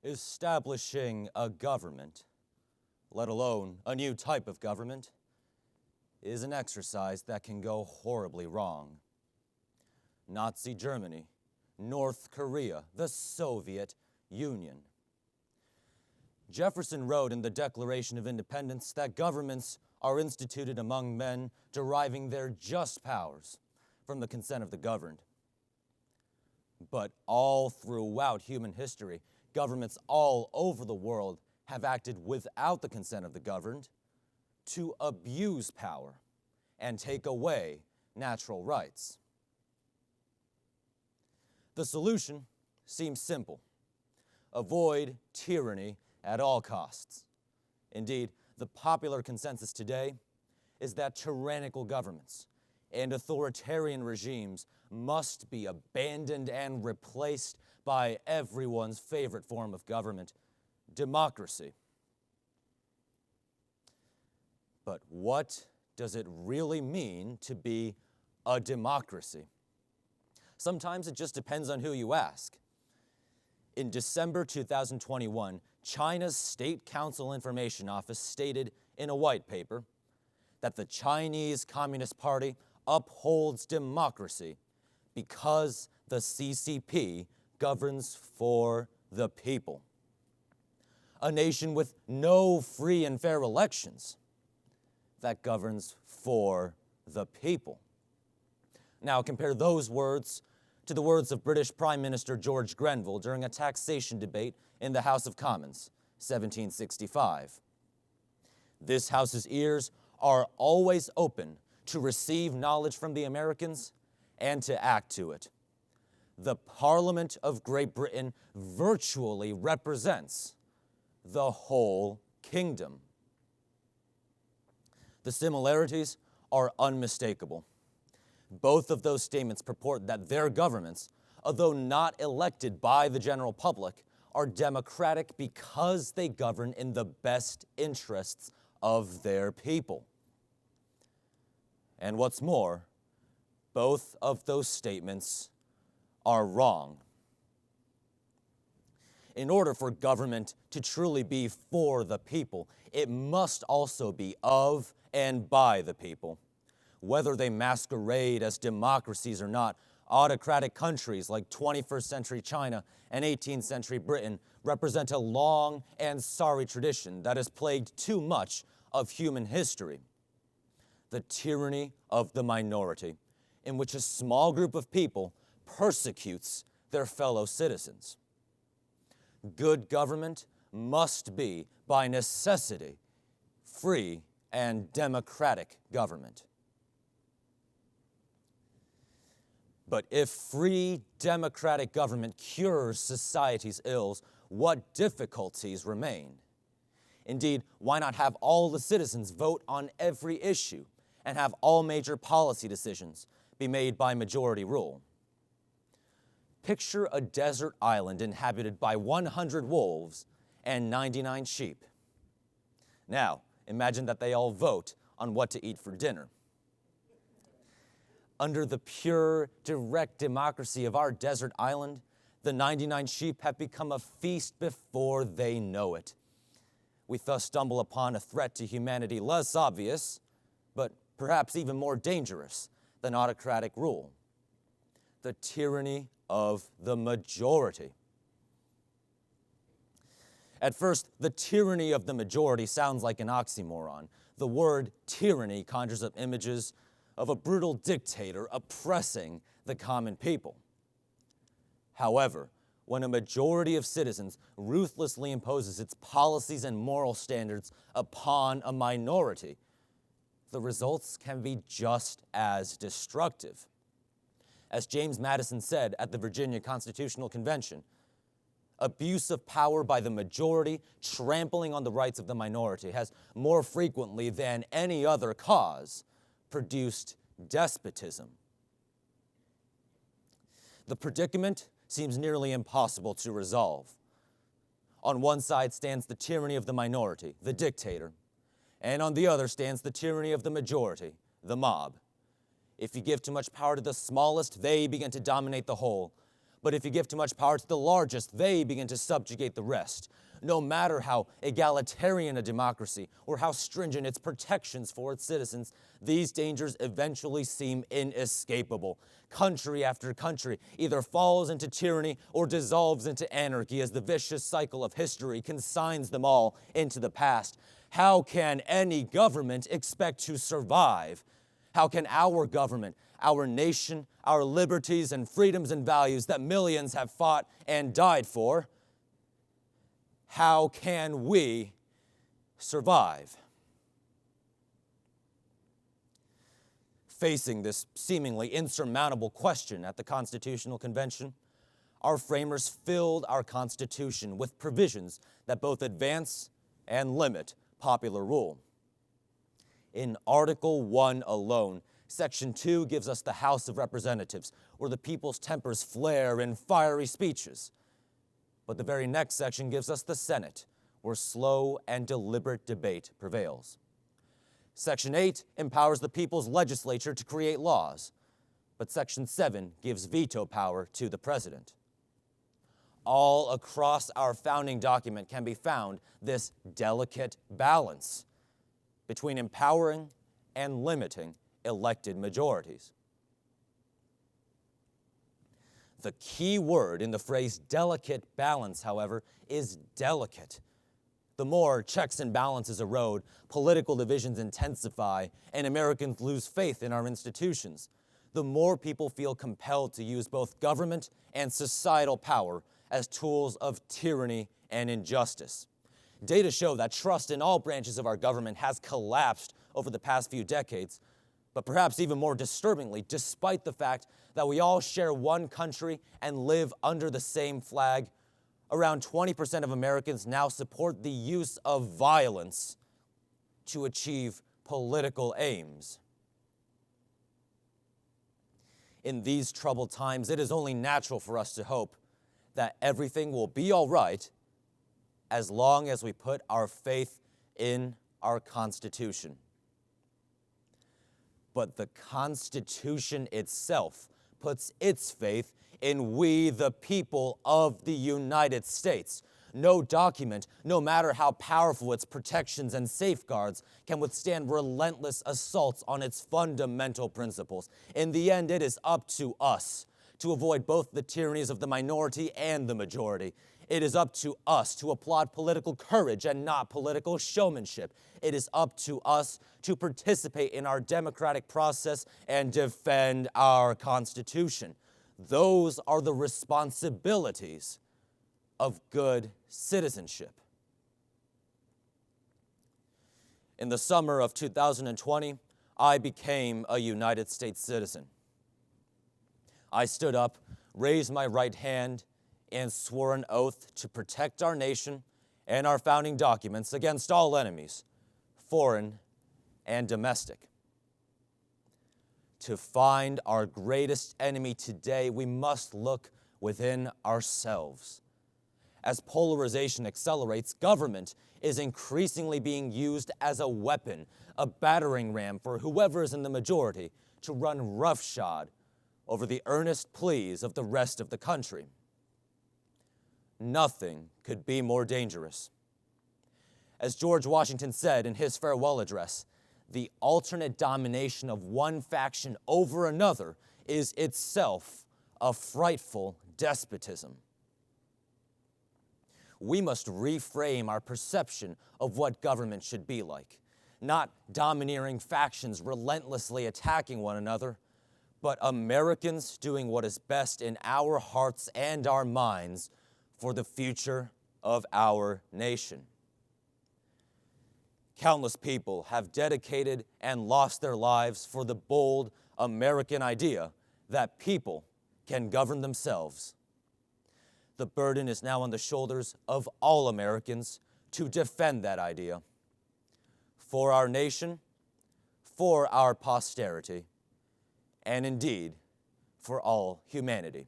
Establishing a government, let alone a new type of government, is an exercise that can go horribly wrong. Nazi Germany, North Korea, the Soviet Union. Jefferson wrote in the Declaration of Independence that governments are instituted among men deriving their just powers from the consent of the governed. But all throughout human history, governments all over the world have acted without the consent of the governed to abuse power and take away natural rights. The solution seems simple. Avoid tyranny at all costs. Indeed, the popular consensus today is that tyrannical governments and authoritarian regimes must be abandoned and replaced by everyone's favorite form of government, democracy. But what does it really mean to be a democracy? Sometimes it just depends on who you ask. In December 2021, China's State Council Information Office stated in a white paper that the Chinese Communist Party upholds democracy because the CCP governs for the people. A nation with no free and fair elections that governs for the people. Now compare those words to the words of British Prime Minister George Grenville during a taxation debate in the House of Commons, 1765. This House's ears are always open to receive knowledge from the Americans and to act to it. The Parliament of Great Britain virtually represents the whole kingdom. The similarities are unmistakable. Both of those statements purport that their governments, although not elected by the general public, are democratic because they govern in the best interests of their people. And what's more, both of those statements are wrong. In order for government to truly be for the people, it must also be of and by the people. Whether they masquerade as democracies or not, autocratic countries like 21st century China and 18th century Britain represent a long and sorry tradition that has plagued too much of human history. The tyranny of the minority, in which a small group of people persecutes their fellow citizens. Good government must be, by necessity, free and democratic government. But if free, democratic government cures society's ills, what difficulties remain? Indeed, why not have all the citizens vote on every issue and have all major policy decisions be made by majority rule? Picture a desert island inhabited by 100 wolves and 99 sheep. Now, imagine that they all vote on what to eat for dinner. Under the pure, direct democracy of our desert island, the 99 sheep have become a feast before they know it. We thus stumble upon a threat to humanity less obvious, but perhaps even more dangerous than autocratic rule: the tyranny of the majority. At first, the tyranny of the majority sounds like an oxymoron. The word tyranny conjures up images of a brutal dictator oppressing the common people. However, when a majority of citizens ruthlessly imposes its policies and moral standards upon a minority, the results can be just as destructive. As James Madison said at the Virginia Constitutional Convention, abuse of power by the majority trampling on the rights of the minority has more frequently than any other cause produced despotism. The predicament seems nearly impossible to resolve. On one side stands the tyranny of the minority, the dictator, and on the other stands the tyranny of the majority, the mob. If you give too much power to the smallest, they begin to dominate the whole. But if you give too much power to the largest, they begin to subjugate the rest. No matter how egalitarian a democracy or how stringent its protections for its citizens, these dangers eventually seem inescapable. Country after country either falls into tyranny or dissolves into anarchy as the vicious cycle of history consigns them all into the past. How can any government expect to survive? How can our government, our nation, our liberties and freedoms and values that millions have fought and died for, how can we survive? Facing this seemingly insurmountable question at the Constitutional Convention, our framers filled our Constitution with provisions that both advance and limit popular rule. In Article 1 alone, Section 2 gives us the House of Representatives, where the people's tempers flare in fiery speeches. But the very next section gives us the Senate, where slow and deliberate debate prevails. Section 8 empowers the people's legislature to create laws, but Section 7 gives veto power to the president. All across our founding document can be found this delicate balance between empowering and limiting elected majorities. The key word in the phrase delicate balance, however, is delicate. The more checks and balances erode, political divisions intensify, and Americans lose faith in our institutions, the more people feel compelled to use both government and societal power as tools of tyranny and injustice. Data show that trust in all branches of our government has collapsed over the past few decades, but perhaps even more disturbingly, despite the fact that we all share one country and live under the same flag, around 20% of Americans now support the use of violence to achieve political aims. In these troubled times, it is only natural for us to hope that everything will be all right as long as we put our faith in our Constitution. But the Constitution itself puts its faith in we, the people of the United States. No document, no matter how powerful its protections and safeguards, can withstand relentless assaults on its fundamental principles. In the end, it is up to us to avoid both the tyrannies of the minority and the majority. It is up to us to applaud political courage and not political showmanship. It is up to us to participate in our democratic process and defend our Constitution. Those are the responsibilities of good citizenship. In the summer of 2020, I became a United States citizen. I stood up, raised my right hand, and swore an oath to protect our nation and our founding documents against all enemies, foreign and domestic. To find our greatest enemy today, we must look within ourselves. As polarization accelerates, government is increasingly being used as a weapon, a battering ram for whoever is in the majority to run roughshod over the earnest pleas of the rest of the country. Nothing could be more dangerous. As George Washington said in his farewell address, the alternate domination of one faction over another is itself a frightful despotism. We must reframe our perception of what government should be like, not domineering factions relentlessly attacking one another, but Americans doing what is best in our hearts and our minds for the future of our nation. Countless people have dedicated and lost their lives for the bold American idea that people can govern themselves. The burden is now on the shoulders of all Americans to defend that idea for our nation, for our posterity, and indeed for all humanity.